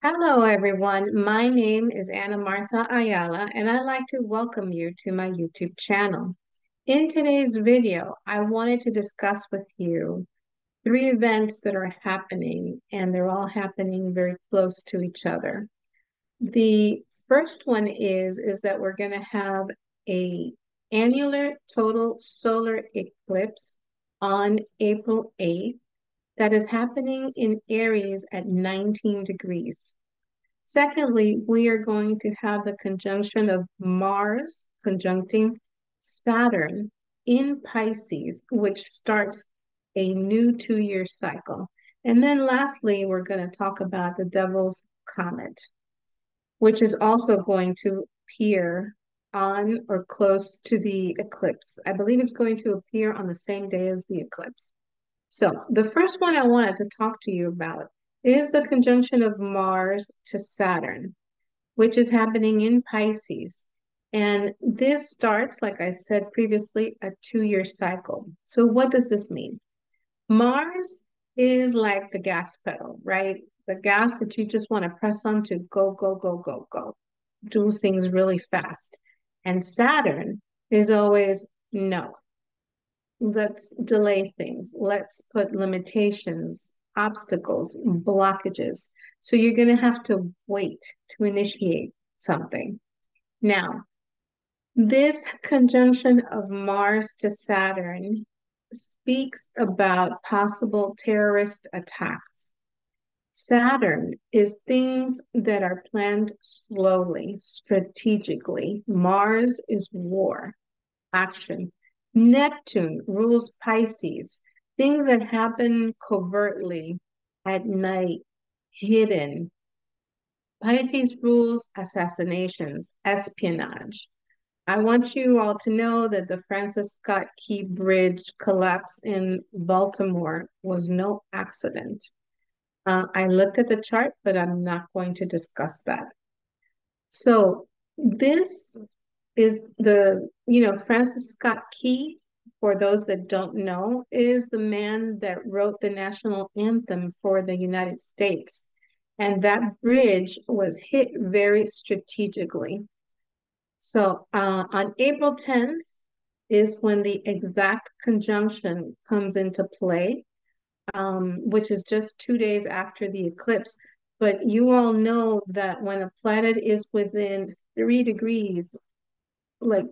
Hello, everyone. My name is Ana Martha Ayala, and I'd like to welcome you to my YouTube channel. In today's video, I wanted to discuss with you three events that are happening, and they're all happening very close to each other. The first one is that we're going to have a annular total solar eclipse on April 8th that is happening in Aries at 19 degrees. Secondly, we are going to have the conjunction of Mars conjuncting Saturn in Pisces, which starts a new 2-year cycle. And then lastly, we're going to talk about the Devil's Comet, which is also going to appear on or close to the eclipse. I believe it's going to appear on the same day as the eclipse. So the first one I wanted to talk to you about is the conjunction of Mars to Saturn, which is happening in Pisces. And this starts, like I said previously, a 2-year cycle. So what does this mean? Mars is like the gas pedal, right? The gas that you just want to press on to go, go, go, go, go, do things really fast. And Saturn is always no. Let's delay things. Let's put limitations, obstacles, blockages. So you're going to have to wait to initiate something. Now, this conjunction of Mars to Saturn speaks about possible terrorist attacks. Saturn is things that are planned slowly, strategically. Mars is war, action. Neptune rules Pisces, things that happen covertly at night, hidden. Pisces rules assassinations, espionage. I want you all to know that the Francis Scott Key Bridge collapse in Baltimore was no accident. I looked at the chart, but I'm not going to discuss that. So this is Francis Scott Key, for those that don't know, is the man that wrote the national anthem for the United States. And that bridge was hit very strategically. So on April 10th is when the exact conjunction comes into play, which is just 2 days after the eclipse. But you all know that when a planet is within 3 degrees, like,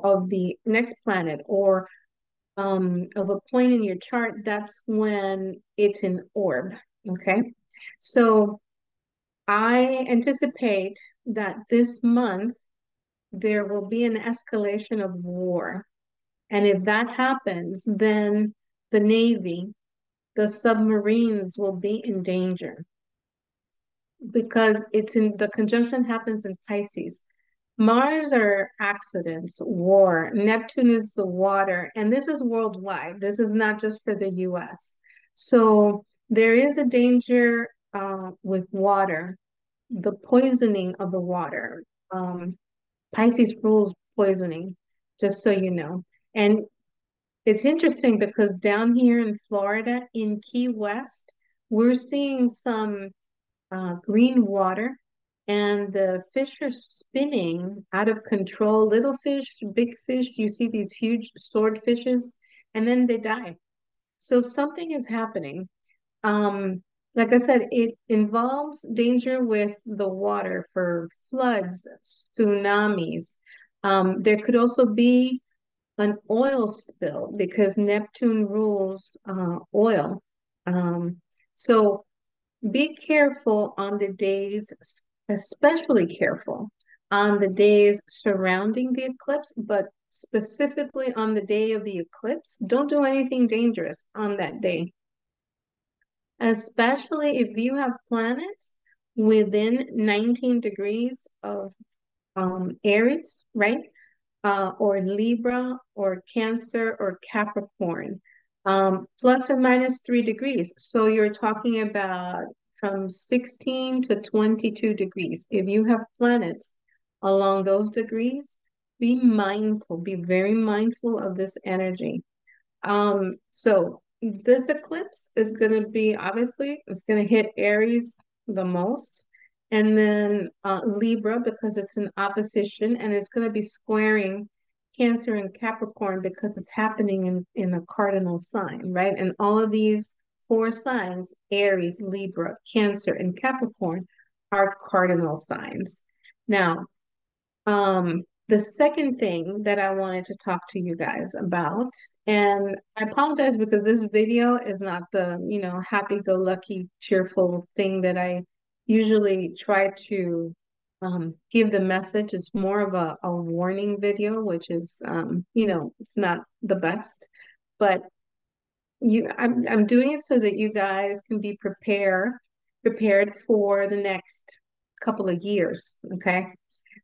of the next planet or of a point in your chart, that's when it's in orb. Okay. So I anticipate that this month there will be an escalation of war. And if that happens, then the Navy, the submarines will be in danger because the conjunction happens in Pisces. Mars are accidents, war. Neptune is the water, and this is worldwide. This is not just for the US. So there is a danger with water, the poisoning of the water. Pisces rules poisoning, just so you know. And it's interesting because down here in Florida, in Key West, we're seeing some green water, and the fish are spinning out of control. Little fish, big fish, you see these huge swordfishes, and then they die. So something is happening. Like I said, it involves danger with the water for floods, tsunamis. There could also be an oil spill because Neptune rules oil. So be careful on the days, especially careful on the days surrounding the eclipse, but specifically on the day of the eclipse. Don't do anything dangerous on that day, especially if you have planets within 19 degrees of Aries, right? Or Libra or Cancer or Capricorn, plus or minus 3 degrees. So you're talking about from 16 to 22 degrees. If you have planets along those degrees, be mindful, be very mindful of this energy. So this eclipse is going to be, obviously, it's going to hit Aries the most. And then Libra because it's in opposition, and it's going to be squaring Cancer and Capricorn because it's happening in a cardinal sign, right? And all of these four signs, Aries, Libra, Cancer, and Capricorn, are cardinal signs. Now, the second thing that I wanted to talk to you guys about, and I apologize because this video is not the, happy-go-lucky, cheerful thing that I usually try to give the message. It's more of a warning video, which is, it's not the best, but I'm doing it so that you guys can be prepared for the next couple of years. Okay.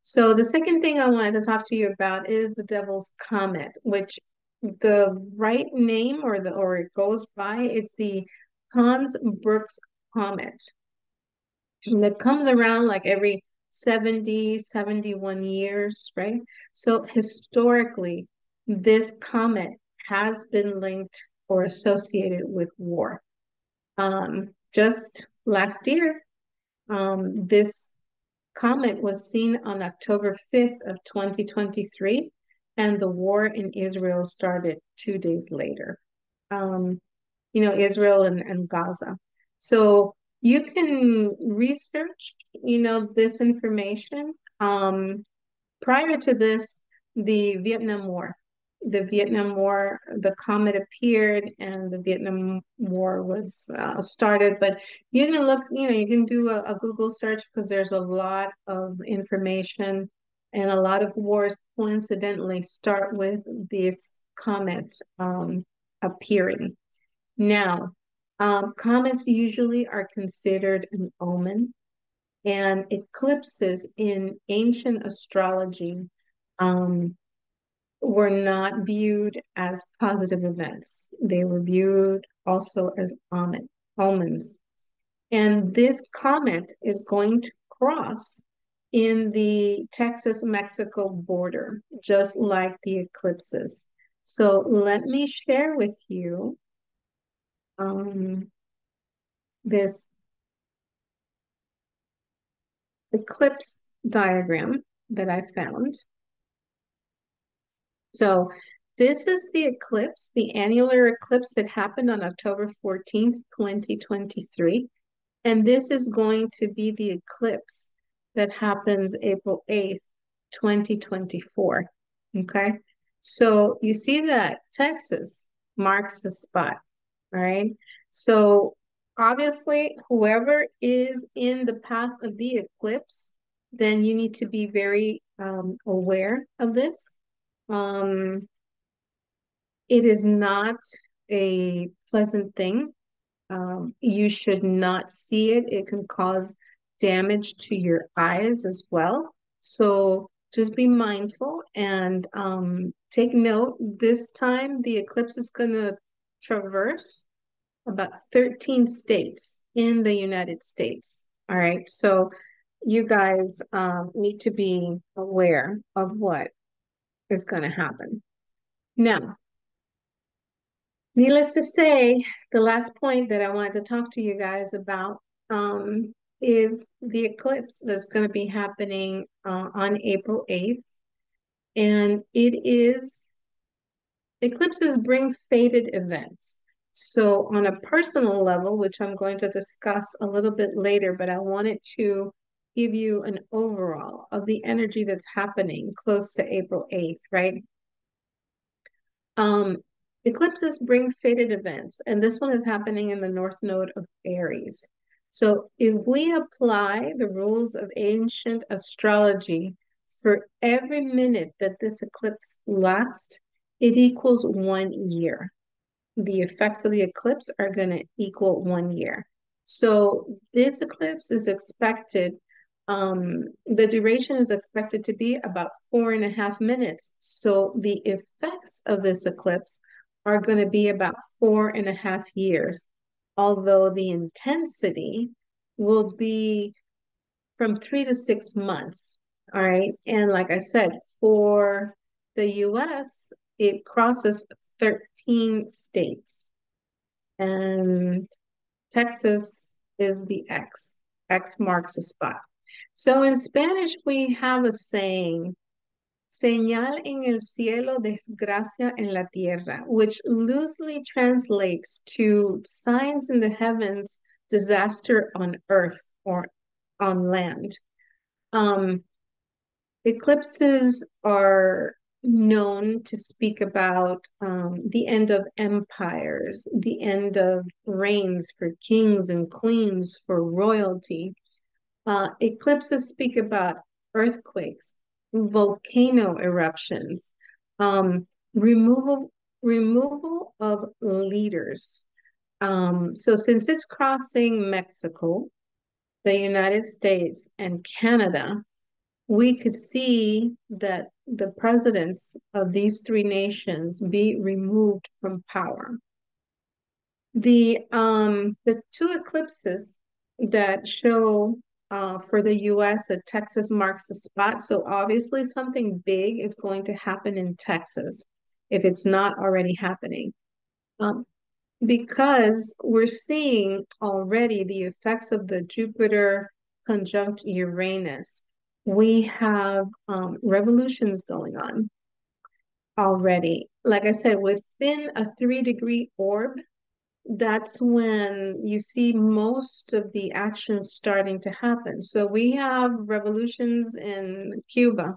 So the second thing I wanted to talk to you about is the Devil's Comet, which the right name or it goes by, it's the Hans Brooks Comet. And it comes around like every 70, 71 years, right? So historically, this comet has been linked or associated with war. Just last year, this comet was seen on October 5th of 2023, and the war in Israel started 2 days later. Um, Israel and Gaza. So you can research, this information. Prior to this, the Vietnam War. The Vietnam War, the comet appeared and the Vietnam War was started. But you can look, you can do a Google search because there's a lot of information and a lot of wars coincidentally start with this comet appearing. Now, comets usually are considered an omen, and eclipses in ancient astrology um, were not viewed as positive events. They were viewed also as omens. And this comet is going to cross in the Texas-Mexico border, just like the eclipses. So let me share with you um, this eclipse diagram that I found. So this is the eclipse, the annular eclipse that happened on October 14th, 2023. And this is going to be the eclipse that happens April 8th, 2024. Okay. So you see that Texas marks the spot. All right. So obviously, whoever is in the path of the eclipse, then you need to be very aware of this. Um, it is not a pleasant thing. You should not see it. It can cause damage to your eyes as well. So just be mindful and take note. This time, the eclipse is going to traverse about 13 states in the United States. All right. So you guys need to be aware of what is going to happen. Now, needless to say, the last point that I wanted to talk to you guys about is the eclipse that's going to be happening on April 8th. And eclipses bring fated events. So, on a personal level, which I'm going to discuss a little bit later, but I wanted to give you an overall of the energy that's happening close to April 8th, right? Um, Eclipses bring fated events, and this one is happening in the North Node of Aries. So, if we apply the rules of ancient astrology for every minute that this eclipse lasts, it equals 1 year. The effects of the eclipse are going to equal 1 year. So this eclipse is expected, the duration is expected to be about 4.5 minutes. So the effects of this eclipse are going to be about 4.5 years, although the intensity will be from 3 to 6 months. All right. And like I said, for the US, it crosses 13 states. And Texas is the X. X marks the spot. So in Spanish, we have a saying, señal en el cielo, desgracia en la tierra, which loosely translates to signs in the heavens, disaster on earth or on land. Um, Eclipses are known to speak about the end of empires, the end of reigns for kings and queens, for royalty. Eclipses speak about earthquakes, volcano eruptions, um, removal removal of leaders. So since it's crossing Mexico, the United States, and Canada, we could see that the presidents of these three nations be removed from power. The two eclipses that show for the US that Texas marks the spot. So obviously something big is going to happen in Texas if it's not already happening. Um, because we're seeing already the effects of the Jupiter conjunct Uranus. We have revolutions going on already. Like I said, within a 3-degree orb, that's when you see most of the actions starting to happen. So we have revolutions in Cuba.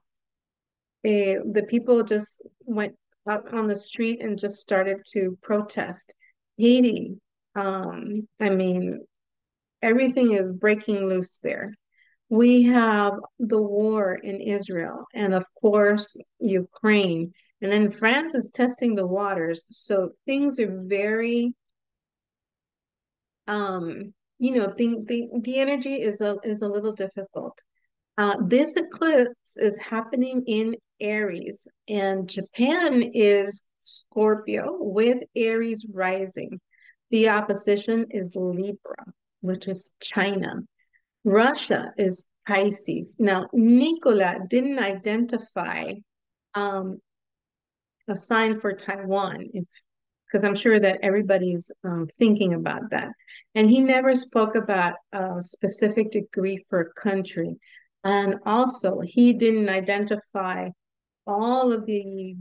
The people just went out on the street and just started to protest. Haiti, I mean, everything is breaking loose there. We have the war in Israel, and of course, Ukraine. And then France is testing the waters. So things are very the energy is a little difficult. This eclipse is happening in Aries, and Japan is Scorpio with Aries rising. The opposition is Libra, which is China. Russia is Pisces. Now, Nicola didn't identify um, a sign for Taiwan, if because I'm sure that everybody's thinking about that. And he never spoke about a specific degree for a country. And also, he didn't identify all of the,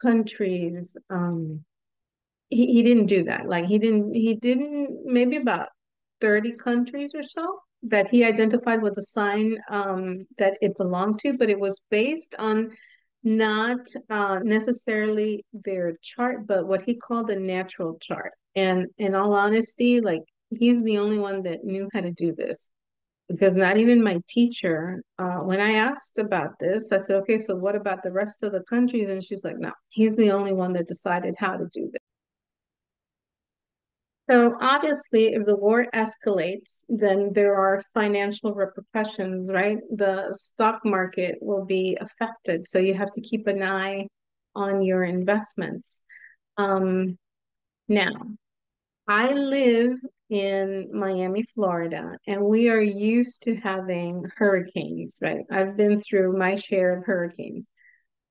countries. He didn't do that. Like he didn't, maybe about 30 countries or so that he identified with a sign that it belonged to, but it was based on not necessarily their chart, but what he called a natural chart. And in all honesty, like he's the only one that knew how to do this because not even my teacher, when I asked about this, I said, okay, so what about the rest of the countries? And she's like, no, he's the only one that decided how to do this. So obviously, if the war escalates, then there are financial repercussions, right? The stock market will be affected. So you have to keep an eye on your investments. Um, Now, I live in Miami, Florida, and we are used to having hurricanes, right? I've been through my share of hurricanes.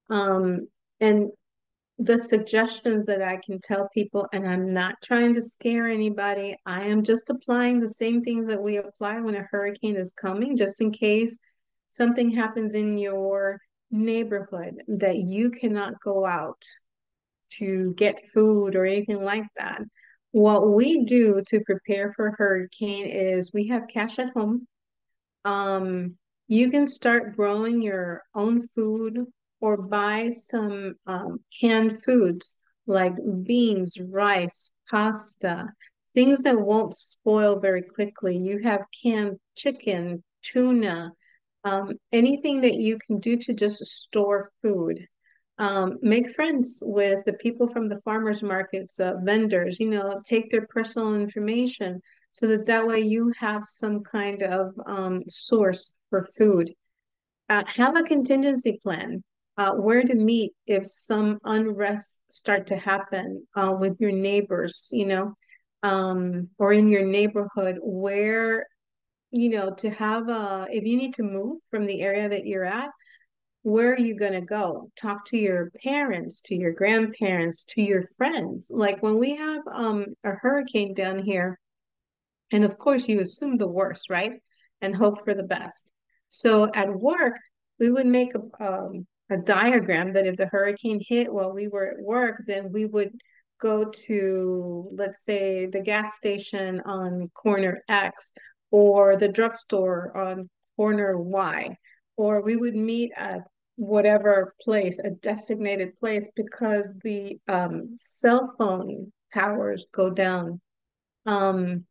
Um, and the suggestions that I can tell people, and I'm not trying to scare anybody. I am just applying the same things that we apply when a hurricane is coming, just in case something happens in your neighborhood that you cannot go out to get food or anything like that. What we do to prepare for a hurricane is we have cash at home. um, you can start growing your own food or buy some canned foods like beans, rice, pasta, things that won't spoil very quickly. You have canned chicken, tuna, anything that you can do to just store food. Make friends with the people from the farmers markets, vendors, take their personal information so that way you have some kind of source for food. Have a contingency plan, where to meet if some unrest start to happen with your neighbors, or in your neighborhood where, to have if you need to move from the area that you're at, where are you going to go? Talk to your parents, to your grandparents, to your friends. Like when we have a hurricane down here, and of course you assume the worst, right? And hope for the best. So at work, we would make a diagram that if the hurricane hit while we were at work, then we would go to, let's say, the gas station on corner X or the drugstore on corner Y, or we would meet at whatever place, a designated place, because the cell phone towers go down. Um,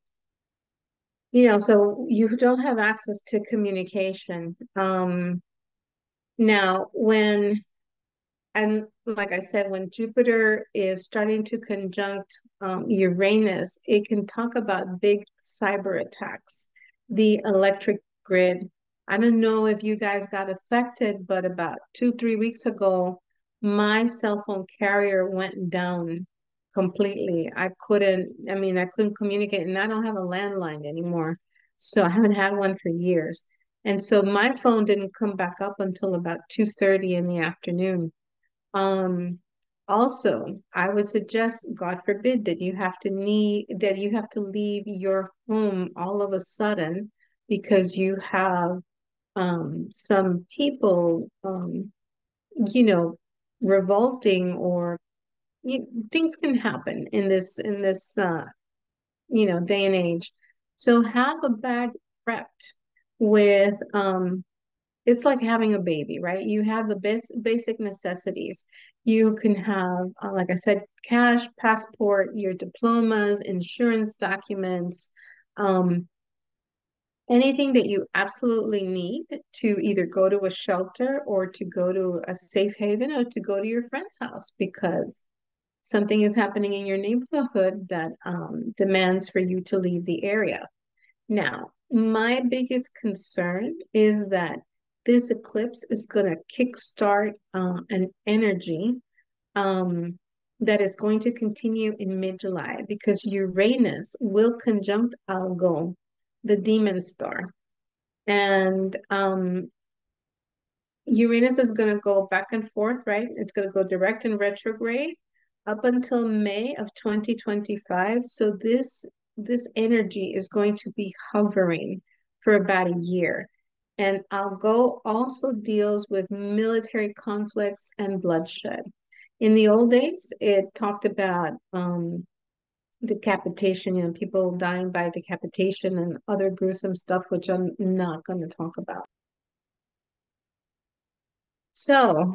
so you don't have access to communication. Now, and like I said, when Jupiter is starting to conjunct Uranus, it can talk about big cyber attacks, the electric grid. I don't know if you guys got affected, but about 2, 3 weeks ago, my cell phone carrier went down completely. I couldn't communicate, and I don't have a landline anymore. So I haven't had one for years. And so my phone didn't come back up until about 2:30 in the afternoon. Um, Also, I would suggest, God forbid, that you have to leave your home all of a sudden because you have some people you know revolting, or things can happen in this day and age. So have a bag prepped with it's like having a baby, right? You have the basic necessities. You can have, like I said, cash, passport, your diplomas, insurance documents, um, anything that you absolutely need to either go to a shelter or to go to a safe haven or to go to your friend's house because something is happening in your neighborhood that demands for you to leave the area. Now, my biggest concern is that this eclipse is going to kickstart an energy um, that is going to continue in mid-July because Uranus will conjunct Algol, the demon star. And Uranus is going to go back and forth, right? It's going to go direct and retrograde up until May of 2025. So this energy is going to be hovering for about a year. And Algo also deals with military conflicts and bloodshed. In the old days, it talked about decapitation, people dying by decapitation and other gruesome stuff, which I'm not going to talk about. So,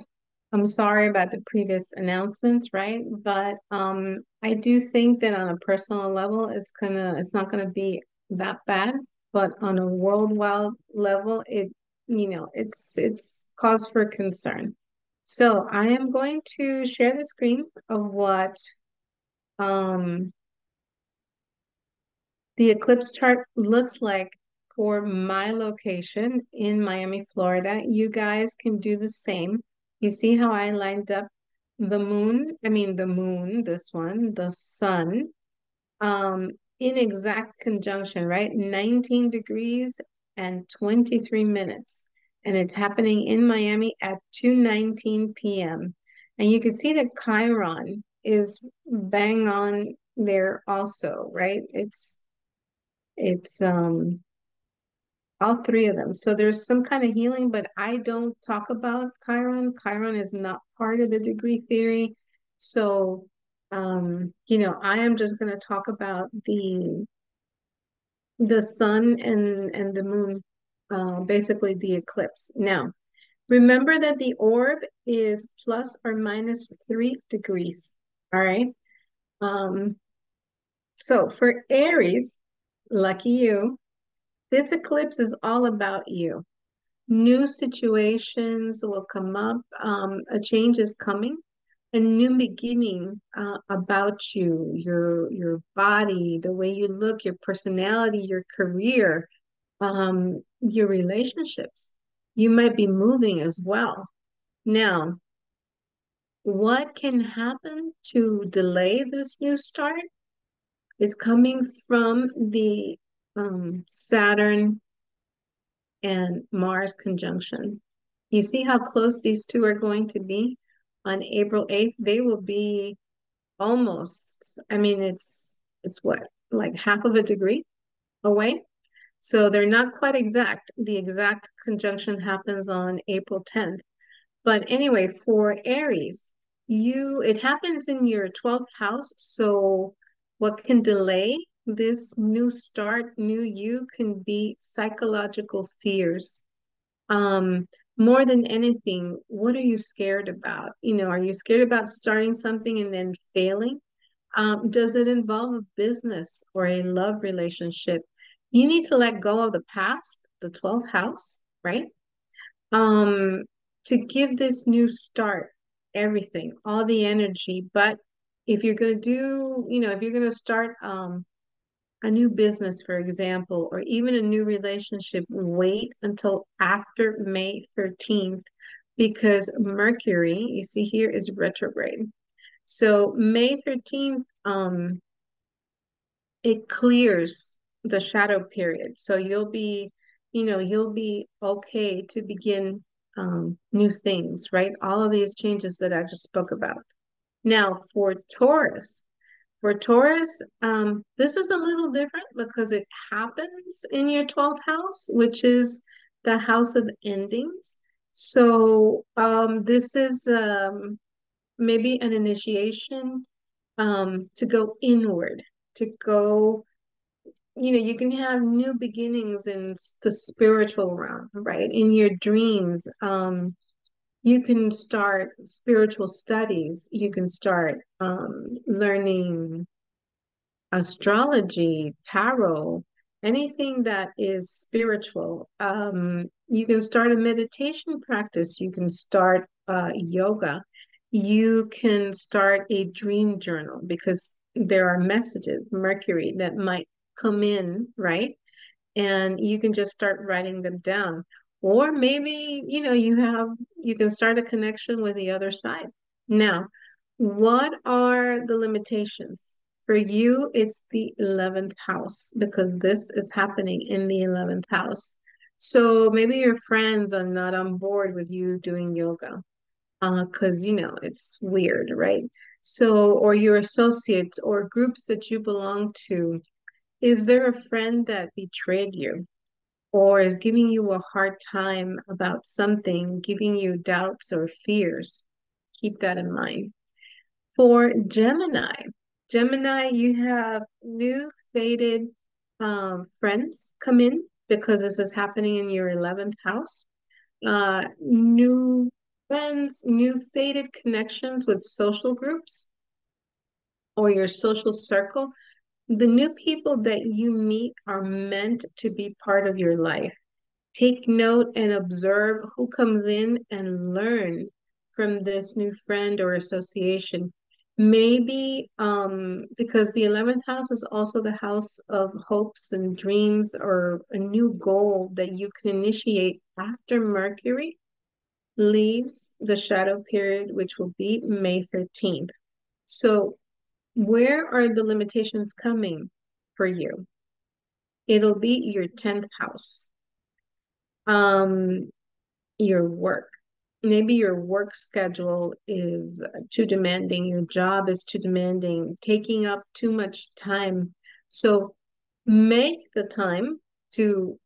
I'm sorry about the previous announcements, right? But I do think that on a personal level, it's not gonna be that bad. But on a worldwide level, it's cause for concern. So I am going to share the screen of what um the eclipse chart looks like for my location in Miami, Florida. You guys can do the same. You see how I lined up the moon, this one, the sun, um, in exact conjunction, right? 19 degrees and 23 minutes. And it's happening in Miami at 2:19 p.m. And you can see that Chiron is bang on there also, right? It's all three of them. So there's some kind of healing, but I don't talk about Chiron. Chiron is not part of the degree theory. So I am just going to talk about the sun and the moon, basically the eclipse. Now, remember that the orb is plus or minus 3 degrees. All right. Um, so for Aries, lucky you. This eclipse is all about you. New situations will come up. A change is coming. A new beginning about you, your body, the way you look, your personality, your career, your relationships. You might be moving as well. Now, what can happen to delay this new start? It's coming from the Saturn and Mars conjunction. You see how close these two are going to be on April 8th? They will be almost, it's what, like half of a degree away. So they're not quite exact. The exact conjunction happens on April 10th. But anyway, for Aries, it happens in your 12th house. So what can delay this new start, new you can be psychological fears. Um, More than anything, what are you scared about? Are you scared about starting something and then failing? Does it involve a business or a love relationship? You need to let go of the past, the 12th house, right? Um, to give this new start, everything, all the energy. But if you're going to if you're going to start a new business, for example, or even a new relationship, wait until after May 13th because Mercury, you see here, is retrograde. So May 13th, it clears the shadow period. So you'll be okay to begin new things, right? All of these changes that I just spoke about. Now, for Taurus, this is a little different because it happens in your 12th house, which is the house of endings. So, this is maybe an initiation to go inward, to go, you can have new beginnings in the spiritual realm, right? In your dreams, you can start spiritual studies. You can start learning astrology, tarot, anything that is spiritual. You can start a meditation practice. You can start yoga. You can start a dream journal because there are messages, Mercury, that might come in, right? And you can just start writing them down. Or maybe, you can start a connection with the other side. Now, what are the limitations? For you, it's the 11th house because this is happening in the 11th house. So maybe your friends are not on board with you doing yoga because, it's weird, right? So, or your associates or groups that you belong to, is there a friend that betrayed you or is giving you a hard time about something, giving you doubts or fears? Keep that in mind. For Gemini, you have new fated friends come in because this is happening in your 11th house. New friends, new fated connections with social groups or your social circle. The new people that you meet are meant to be part of your life. Take note and observe who comes in and learn from this new friend or association. Maybe because the 11th house is also the house of hopes and dreams or a new goal that you can initiate after Mercury leaves the shadow period, which will be May 13th. So where are the limitations coming for you? It'll be your 10th house. Um, your work. Maybe your work schedule is too demanding, your job is too demanding, taking up too much time. So make the time to,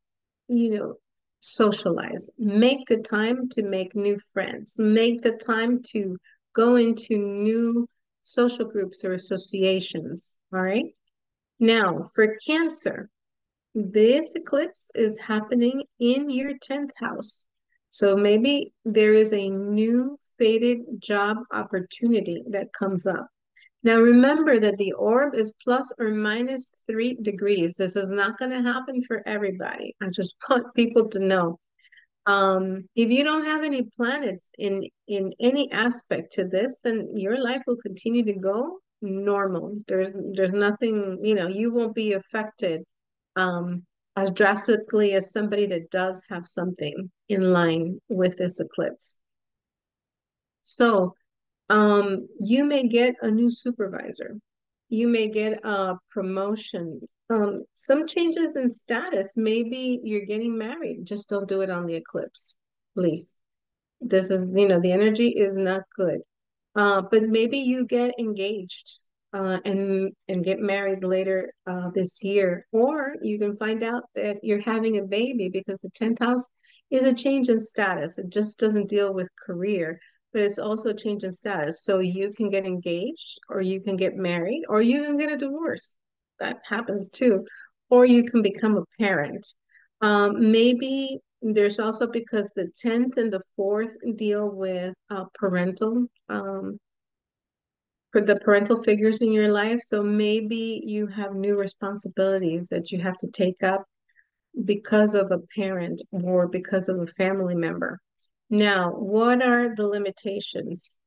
you know, socialize. Make the time to make new friends. Make the time to go into new social groups or associations. All right. Now, for Cancer, this eclipse is happening in your 10th house. So maybe there is a new fated job opportunity that comes up. Now remember that the orb is plus or minus 3 degrees. This is not going to happen for everybody. I just want people to know. If you don't have any planets in any aspect to this, then your life will continue to go normal. There's nothing, you won't be affected as drastically as somebody that does have something in line with this eclipse. So, you may get a new supervisor. You may get a promotion. Some changes in status. Maybe you're getting married. Just don't do it on the eclipse, please. This is, the energy is not good. But maybe you get engaged. and get married later this year, or you can find out that you're having a baby because the 10th house is a change in status. It just doesn't deal with career, but it's also a change in status. So you can get engaged, or you can get married, or you can get a divorce. That happens too, or you can become a parent. Maybe there's also because the 10th and the 4th deal with parental for the parental figures in your life. So maybe you have new responsibilities that you have to take up because of a parent or because of a family member. Now, what are the limitations?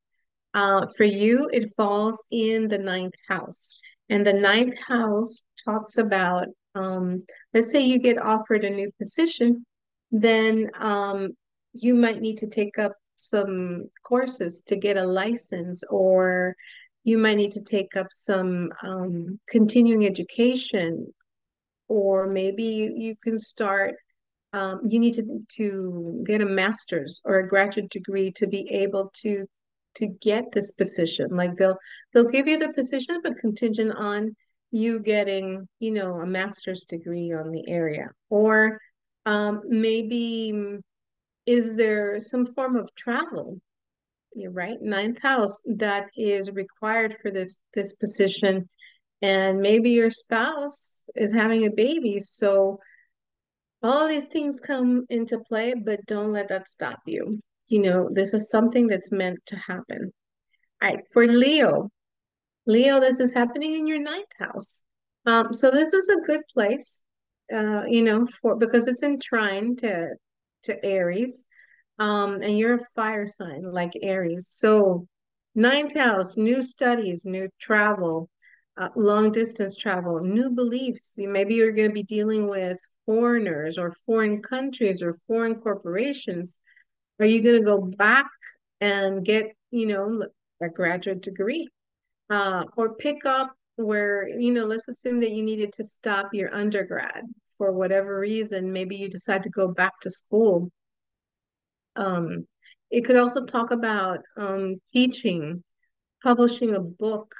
For you, it falls in the ninth house. And the ninth house talks about, let's say you get offered a new position, then you might need to take up some courses to get a license, or you might need to take up some continuing education, or maybe you can start you need to get a master's or a graduate degree to be able to get this position. Like they'll give you the position, but contingent on you getting, a master's degree on the area. Or maybe is there some form of travel? You're right, ninth house that is required for this position, and maybe your spouse is having a baby, so all these things come into play, but don't let that stop you. This is something that's meant to happen. All right, for Leo, this is happening in your ninth house. So this is a good place, for because it's in trine to Aries. And you're a fire sign like Aries. So ninth house, new studies, new travel, long distance travel, new beliefs. Maybe you're going to be dealing with foreigners or foreign countries or foreign corporations. Are you going to go back and get, a graduate degree? Or pick up where, let's assume that you needed to stop your undergrad for whatever reason. Maybe you decide to go back to school. um, it could also talk about teaching, publishing a book.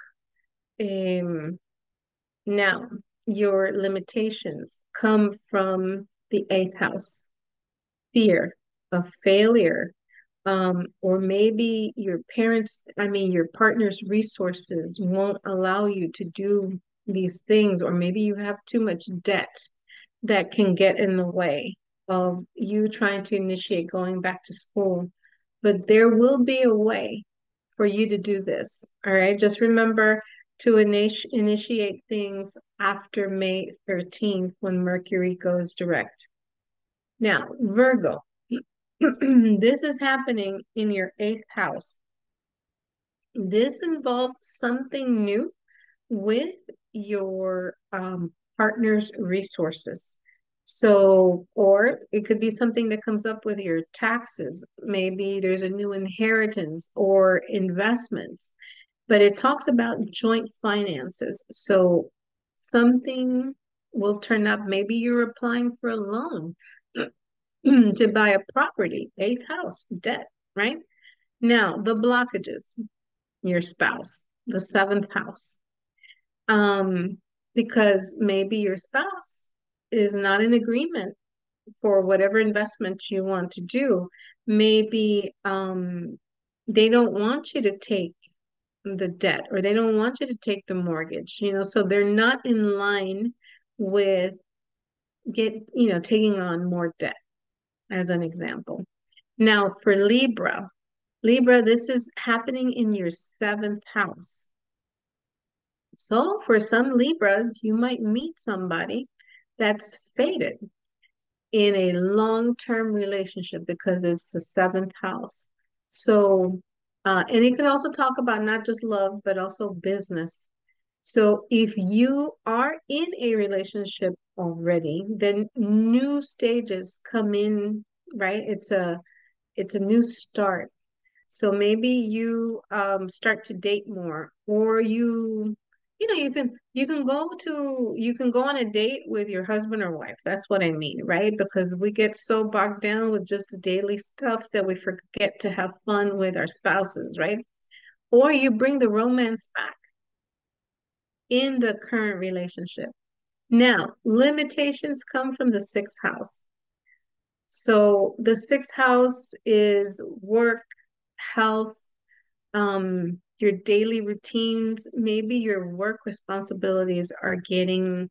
Um, Now, your limitations come from the eighth house, fear of failure, or maybe your partner's resources won't allow you to do these things, or maybe you have too much debt that can get in the way of you trying to initiate going back to school. But there will be a way for you to do this. All right. Just remember to initiate things after May 13th when Mercury goes direct. Now, Virgo, this is happening in your eighth house. This involves something new with your partner's resources. So, or it could be something that comes up with your taxes. Maybe there's a new inheritance or investments, but it talks about joint finances. So something will turn up. Maybe you're applying for a loan to buy a property, eighth house, debt, right? Now, the blockages, your spouse, the seventh house. Um, because maybe your spouse is not in agreement for whatever investment you want to do. Maybe they don't want you to take the debt, or they don't want you to take the mortgage, so they're not in line with taking on more debt, as an example. Now for Libra, this is happening in your seventh house. So for some Libras, you might meet somebody that's fated in a long-term relationship because it's the seventh house. So, and it can also talk about not just love, but also business. So if you are in a relationship already, then new stages come in, right? It's a new start. So maybe you start to date more, or you can go on a date with your husband or wife. That's what I mean, right? Because we get so bogged down with just the daily stuff that we forget to have fun with our spouses, right? Or you bring the romance back. in the current relationship. Now, limitations come from the sixth house. So the sixth house is work, health, your daily routines. Maybe your work responsibilities are getting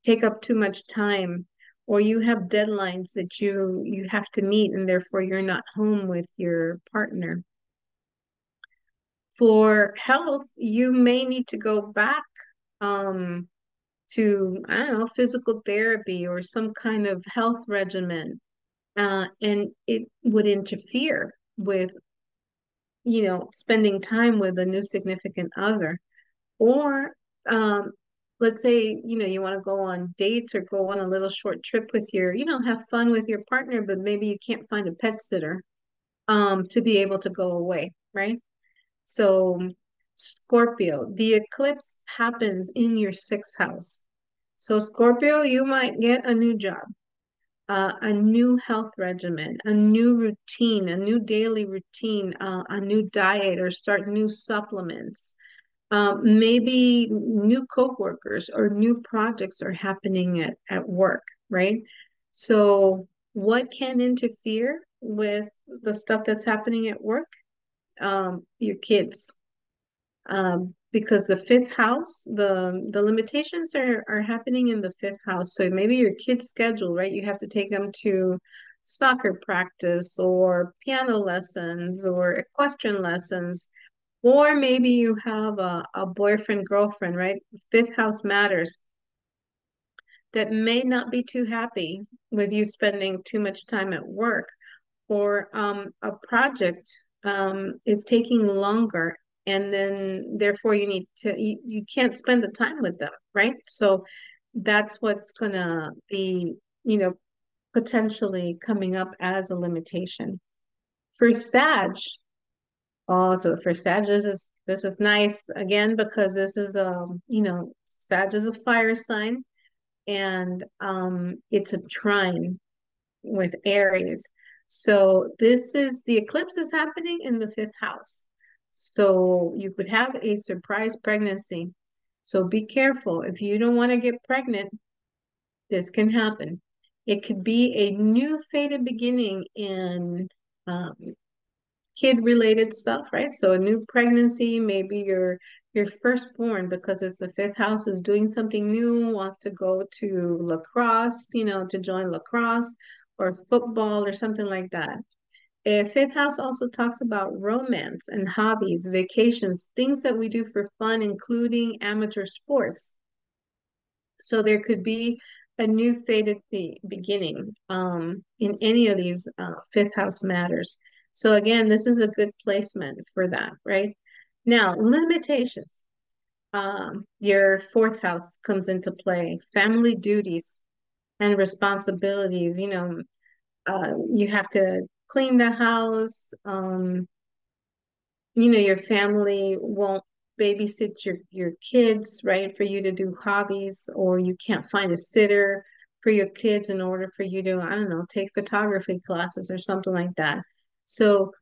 take up too much time, or you have deadlines that you have to meet, and therefore you're not home with your partner. For health, you may need to go back um, to, I don't know, physical therapy or some kind of health regimen, and it would interfere with, spending time with a new significant other. Or let's say, you want to go on dates or go on a little short trip with have fun with your partner, but maybe you can't find a pet sitter to be able to go away, right? So Scorpio, the eclipse happens in your sixth house. So Scorpio, you might get a new job, a new health regimen, a new routine, a new daily routine, a new diet, or start new supplements. Maybe new coworkers or new projects are happening at work, right? So what can interfere with the stuff that's happening at work? Your kids. Because the fifth house, the limitations are happening in the fifth house. So maybe your kid's schedule, right? You have to take them to soccer practice or piano lessons or equestrian lessons. Or maybe you have a boyfriend, girlfriend, right? Fifth house matters that may not be too happy with you spending too much time at work, or a project is taking longer, and then therefore you can't spend the time with them, right? So that's what's gonna be, you know, potentially coming up as a limitation. For Sag, so for Sag, this is nice again because this is Sag is a fire sign, and it's a trine with Aries. So this is the eclipse is happening in the fifth house. So you could have a surprise pregnancy. So be careful. If you don't want to get pregnant, this can happen. It could be a new fated beginning in um, kid-related stuff, right? So a new pregnancy, maybe your firstborn, because it's the fifth house, is doing something new, wants to go to lacrosse, to join lacrosse or football or something like that. Fifth house also talks about romance and hobbies, vacations, things that we do for fun, including amateur sports. So there could be a new fated beginning in any of these fifth house matters. So again, this is a good placement for that, right? Now, limitations. Your fourth house comes into play, family duties and responsibilities. You have to clean the house. Your family won't babysit your kids, right? For you to do hobbies, or you can't find a sitter for your kids in order for you to, I don't know, take photography classes or something like that. So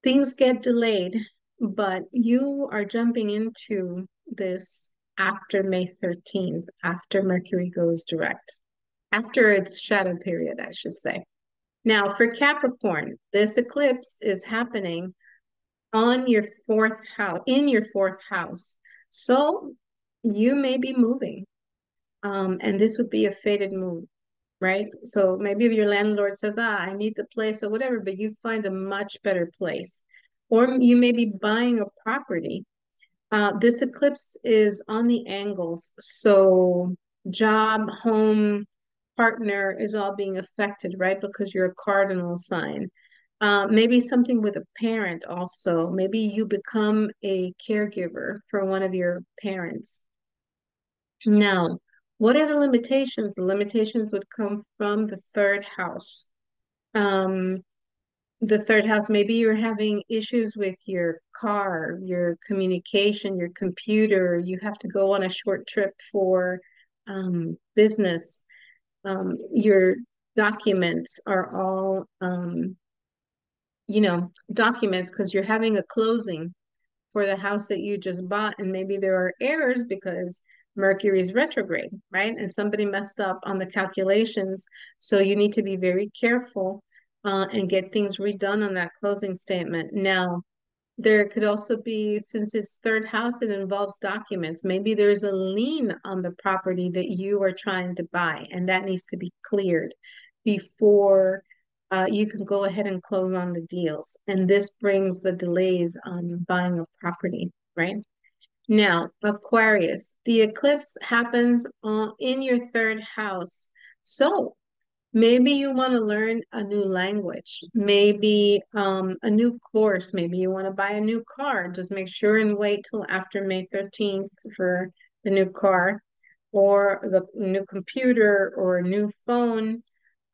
things get delayed, but you are jumping into this after May 13th, after Mercury goes direct, after its shadow period, I should say. Now, for Capricorn, this eclipse is happening on your fourth house, in your fourth house. So you may be moving, and this would be a fated move, right? So maybe if your landlord says, I need the place or whatever, but you find a much better place. Or you may be buying a property. This eclipse is on the angles. So job, home, partner is all being affected, right? Because you're a cardinal sign. Maybe something with a parent also. Maybe you become a caregiver for one of your parents. Now, what are the limitations? The limitations would come from the third house. Um, the third house, maybe you're having issues with your car, your communication, your computer. You have to go on a short trip for business. Your documents are all documents because you're having a closing. for the house that you just bought, and maybe there are errors because Mercury is retrograde, right? And somebody messed up on the calculations. So you need to be very careful and get things redone on that closing statement. Now, there could also be, since it's third house, it involves documents. Maybe there's a lien on the property that you are trying to buy, and that needs to be cleared before you can go ahead and close on the deals. And this brings the delays on buying a property, right? Now, Aquarius, the eclipse happens in your third house. So maybe you want to learn a new language, maybe a new course, maybe you want to buy a new car. Just make sure and wait till after May 13th for the new car or the new computer or a new phone.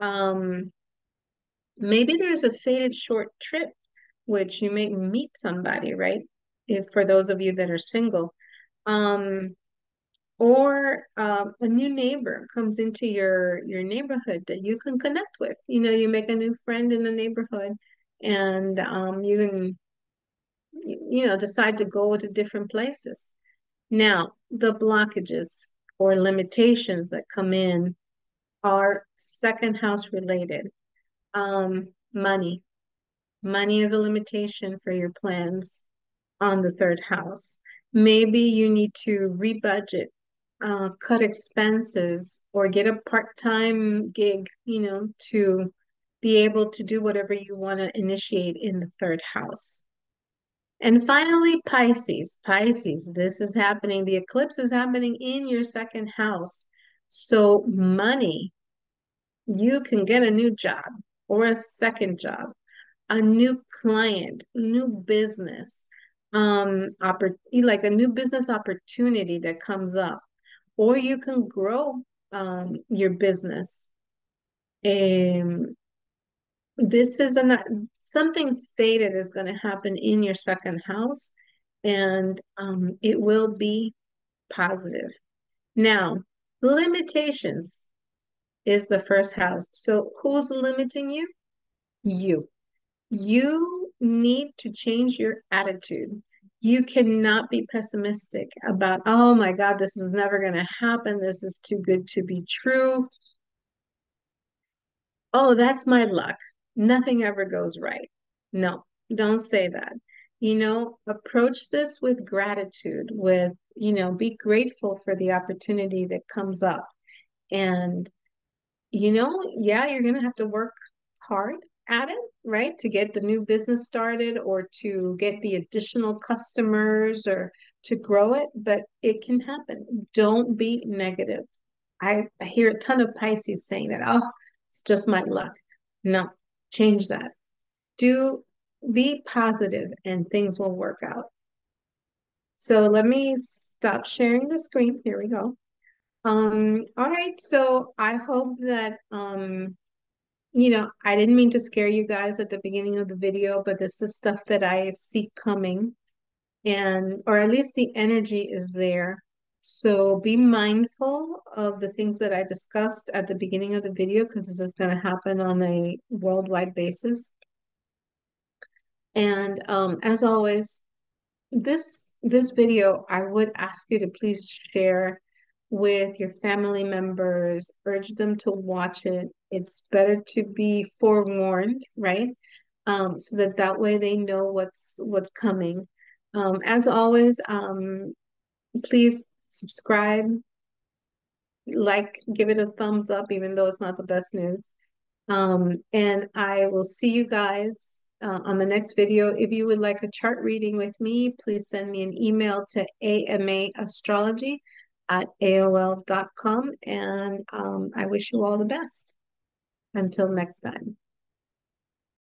Um, Maybe there's a fated short trip, which you may meet somebody, right? If for those of you that are single. Um, or a new neighbor comes into your neighborhood that you can connect with. You know, you make a new friend in the neighborhood, and you can, you know, decide to go to different places. Now, the blockages or limitations that come in are second house related. Money. Money is a limitation for your plans on the third house. Maybe you need to rebudget, cut expenses, or get a part-time gig, you know, to be able to do whatever you want to initiate in the third house. And finally, Pisces. Pisces, this is happening. The eclipse is happening in your second house. So money, you can get a new job or a second job, a new client, new business, like a new business opportunity that comes up, or you can grow your business. Um, this is something fated is going to happen in your second house, and it will be positive. Now, limitations is the first house. So who's limiting you? You. You need to change your attitude. You cannot be pessimistic about, oh my God, this is never going to happen. This is too good to be true. Oh, that's my luck. Nothing ever goes right. No, don't say that. You know, approach this with gratitude, with, you know, be grateful for the opportunity that comes up. And you know, yeah, you're going to have to work hard at it, right? To get the new business started or to get the additional customers or to grow it, but it can happen. Don't be negative. I hear a ton of Pisces saying that, oh, it's just my luck. No, change that. Do be positive and things will work out. So let me stop sharing the screen. Here we go. All right, so I hope that you know, I didn't mean to scare you guys at the beginning of the video, but this is stuff that I see coming, and or at least the energy is there. So be mindful of the things that I discussed at the beginning of the video because this is going to happen on a worldwide basis. And as always, this video, I would ask you to please share with your family members, urge them to watch it. It's better to be forewarned, right? So that that way they know what's coming. As always, please subscribe, like, give it a thumbs up, even though it's not the best news. And I will see you guys on the next video. If you would like a chart reading with me, please send me an email to amaastrology@aol.com. And I wish you all the best. Until next time.